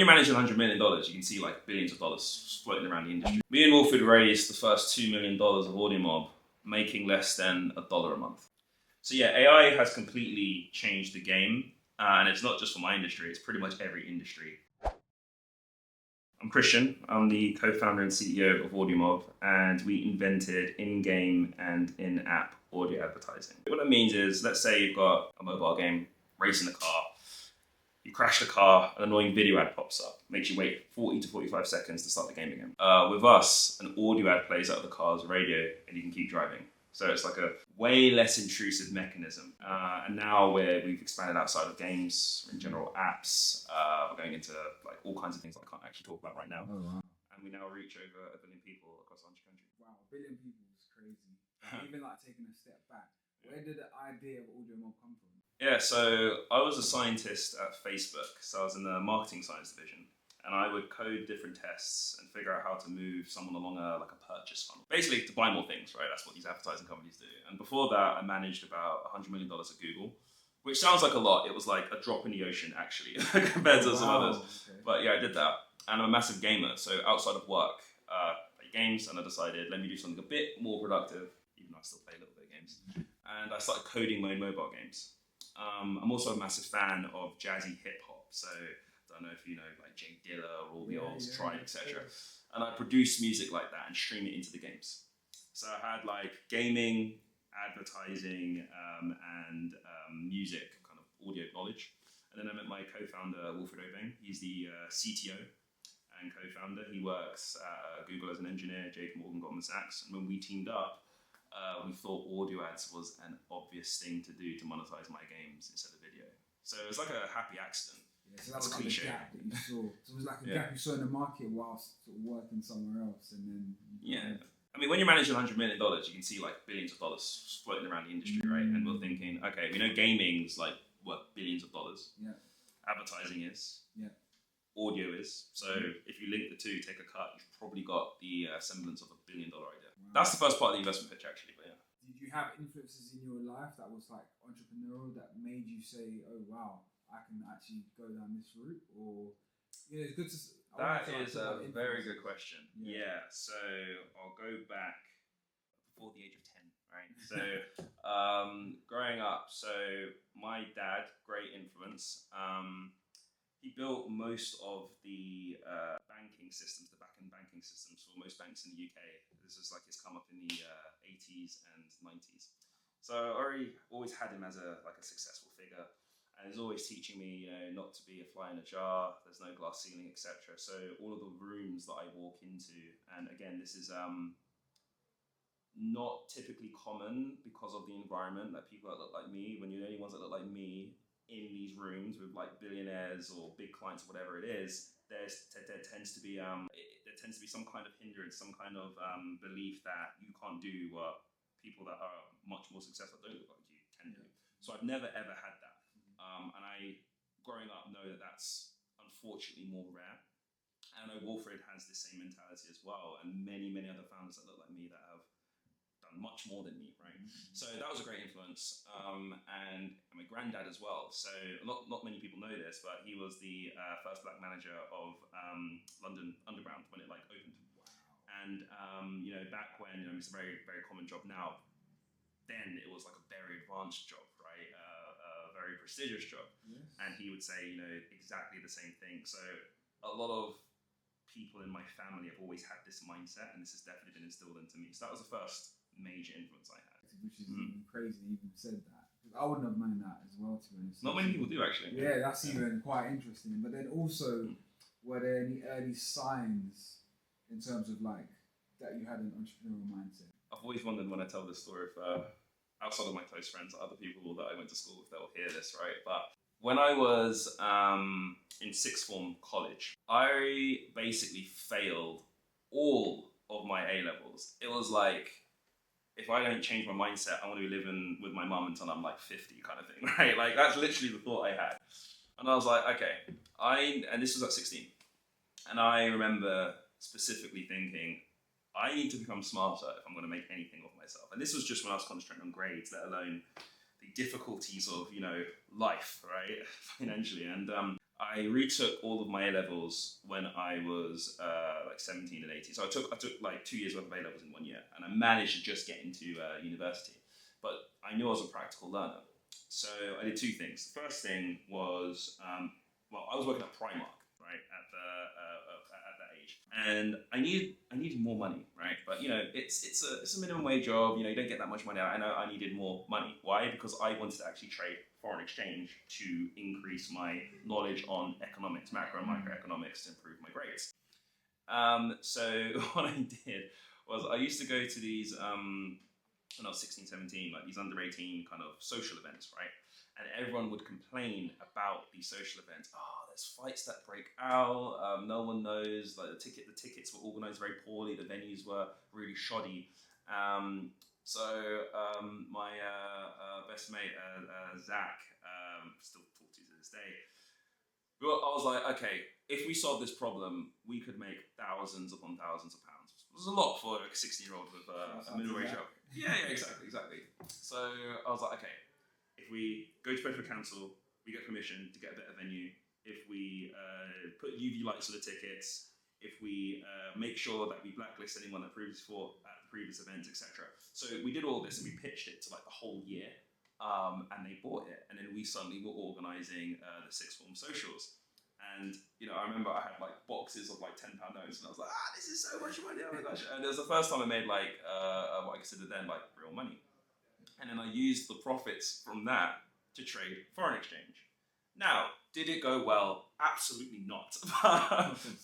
you're managing $100 million, you can see like billions of dollars floating around the industry. Me and Wilfred raised the first $2 million of AudioMob, making less than $1 a month. So yeah, AI has completely changed the game, and it's not just for my industry, it's pretty much every industry. I'm Christian, I'm the co-founder and CEO of AudioMob, and we invented in-game and in-app audio advertising. What that means is, let's say you've got a mobile game, racing a car, you crash the car, an annoying video ad pops up, makes you wait 40 to 45 seconds to start the game again. With us, an audio ad plays out of the car's radio and you can keep driving. So it's like a way less intrusive mechanism. And now we've expanded outside of games, in general apps. We're going into like all kinds of things that I can't actually talk about right now. Oh, wow. And we now reach over 1 billion people across 100 countries. Wow, 1 billion people is crazy. Even like taking a step back, where did the idea of AudioMob come from? Yeah, so I was a scientist at Facebook. So I was in the marketing science division. And I would code different tests and figure out how to move someone along a purchase funnel. Basically to buy more things, right? That's what these advertising companies do. And before that, I managed about $100 million at Google, which sounds like a lot. It was like a drop in the ocean, actually, compared to some others. Okay. But yeah, I did that. And I'm a massive gamer. So outside of work, I play games, and I decided, let me do something a bit more productive, even though I still play a little bit of games. And I started coding my own mobile games. I'm also a massive fan of jazzy hip hop. So I don't know if you know like Jay Dilla or all the old Tribe, etc. And I produce music like that and stream it into the games. So I had like gaming, advertising, and music kind of audio knowledge. And then I met my co-founder, Wilfred Obeng. He's the CTO and co-founder. He works at Google as an engineer, JP Morgan, Goldman Sachs. And when we teamed up, we thought audio ads was an obvious thing to do to monetize my games instead of video. So it was like a happy accident. Yeah, so that was like a gap that you saw. So it was like a gap you saw in the market whilst sort of working somewhere else, and then I mean, when you're managing $100 million, you can see like billions of dollars floating around the industry, right? And we're thinking, okay, we know gaming's like worth billions of dollars. Yeah. Advertising is. Yeah. Audio is. So if you link the two, take a cut, you've probably got the semblance of $1 billion idea. Wow. That's the first part of the investment pitch, actually. But yeah. Did you have influences in your life that was like entrepreneurial that made you say, "Oh wow, I can actually go down this route"? Or it's good to. That is a very good question. Yeah. So I'll go back before the age of 10, right? So growing up, so my dad, great influence. He built most of the banking systems, the back-end banking systems for most banks in the UK. This is like his come up in the 80s and 90s. So I always had him as a successful figure. And he's always teaching me, not to be a fly in a jar. There's no glass ceiling, etc. So all of the rooms that I walk into, and again, this is not typically common because of the environment, that people that look like me, when you're the only ones that look like me in these rooms with like billionaires or big clients or whatever it is, there tends to be some kind of hindrance, some kind of belief that you can't do what people that are much more successful don't look like you can do. So I've never ever had that. And I, growing up, know that that's unfortunately more rare. And I know Wilfred has the same mentality as well, and many, many other founders that look like me that have done much more than me, right? So that was a great influence. And my granddad as well. So not many people know this, but he was the first black manager of London Underground when it like opened. Wow. And back when it's a very, very common job now, then it was like a very advanced job, right? Very prestigious job. Yes. And he would say, exactly the same thing. So a lot of people in my family have always had this mindset, and this has definitely been instilled into me. So that was the first major influence I had. Which is even crazy you even said that. I wouldn't have known that as well, to be honest. Not many people do, actually. Yeah, that's even quite interesting. But then also, were there any early signs in terms of like that you had an entrepreneurial mindset? I've always wondered when I tell this story if outside of my close friends, other people that I went to school with, they'll hear this, right? But when I was in sixth form college, I basically failed all of my A-levels. It was like, if I don't change my mindset, I'm going to be living with my mum until I'm like 50 kind of thing, right? Like that's literally the thought I had. And I was like, okay, and this was at 16. And I remember specifically thinking, I need to become smarter if I'm going to make anything of myself. And this was just when I was concentrating on grades, let alone the difficulties of, life, right? Financially. And I retook all of my A-levels when I was like 17 and 18. So I took like 2 years worth of A-levels in 1 year, and I managed to just get into university. But I knew I was a practical learner. So I did two things. The first thing was, well, I was working at Primark, right, at that age, and I needed more money, right? But you know, it's a minimum wage job. You know, you don't get that much money. I know I needed more money. Why? Because I wanted to actually trade foreign exchange to increase my knowledge on economics, macro and microeconomics, to improve my grades. So what I did was I used to go to these when I was 16, 17, like these under 18 kind of social events, right? And everyone would complain about these social events. Oh, there's fights that break out. No one knows. Like the tickets were organised very poorly. The venues were really shoddy. My best mate, Zach, still talk to this day. Well, I was like, okay, if we solve this problem, we could make thousands upon thousands of pounds. It was a lot for a 16-year-old with a minimum wage job. Yeah, exactly. So I was like, okay, if we go to Bedford Council, we get permission to get a better venue. If we put UV lights on the tickets, if we make sure that we blacklist anyone that previously fought at the previous events, etc. So we did all this and we pitched it to like the whole year, and they bought it. And then we suddenly were organising the sixth form socials. And you know, I remember I had like boxes of like £10 notes, and I was like, this is so much money! Oh my gosh! And it was the first time I made like what I considered then like real money. And then I used the profits from that to trade foreign exchange. Now, did it go well? Absolutely not.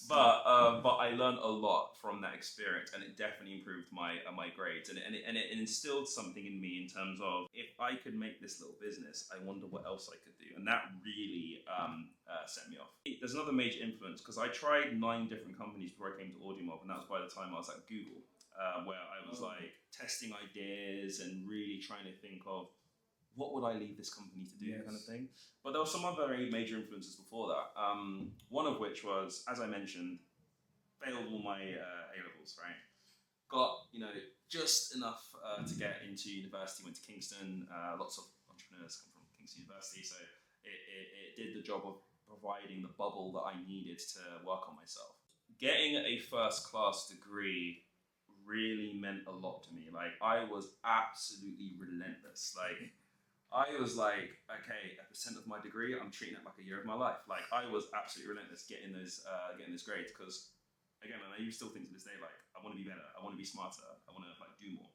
but I learned a lot from that experience, and it definitely improved my grades, and it instilled something in me in terms of, if I could make this little business, I wonder what else I could do, and that really set me off. There's another major influence, because I tried 9 different companies before I came to AudioMob, and that was by the time I was at Google, where I was like testing ideas and really trying to think of, what would I leave this company to do, kind of thing. But there were some other very major influences before that. One of which was, as I mentioned, failed all my A-levels, right? Got, you know, just enough to get into university, went to Kingston. Lots of entrepreneurs come from Kingston University, so it did the job of providing the bubble that I needed to work on myself. Getting a first class degree really meant a lot to me. Like, I was absolutely relentless. Like, I was like, okay, a percent of my degree, I'm treating it like a year of my life. Like, I was absolutely relentless getting those grades, because, again, and I still think to this day, like, I want to be better, I want to be smarter, I want to like do more.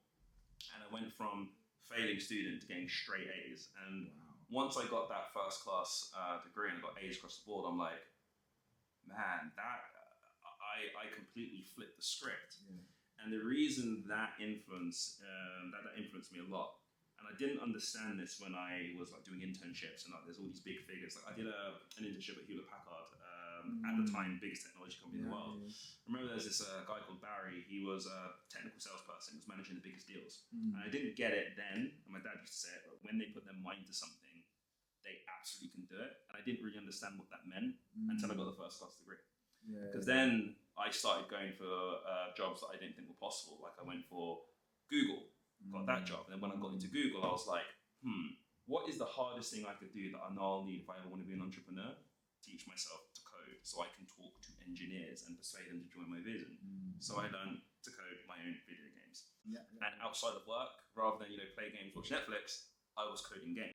And I went from failing student to getting straight A's. And once I got that first class degree and I got A's across the board, I'm like, man, that I completely flipped the script. And the reason that influenced me a lot. And I didn't understand this when I was like doing internships, and like there's all these big figures. Like I did an internship at Hewlett Packard, at the time biggest technology company in the world. I remember there's this guy called Barry. He was a technical salesperson. He was managing the biggest deals. And I didn't get it then, and my dad used to say it, but when they put their mind to something, they absolutely can do it. And I didn't really understand what that meant until I got the first class degree. Because then I started going for jobs that I didn't think were possible. Like I went for Google. Got that job, and then when I got into Google, I was like, what is the hardest thing I could do that I know I'll need if I ever want to be an entrepreneur? Teach myself to code, so I can talk to engineers and persuade them to join my vision. So I learned to code my own video games. And outside of work, rather than play games, watch Netflix, I was coding games.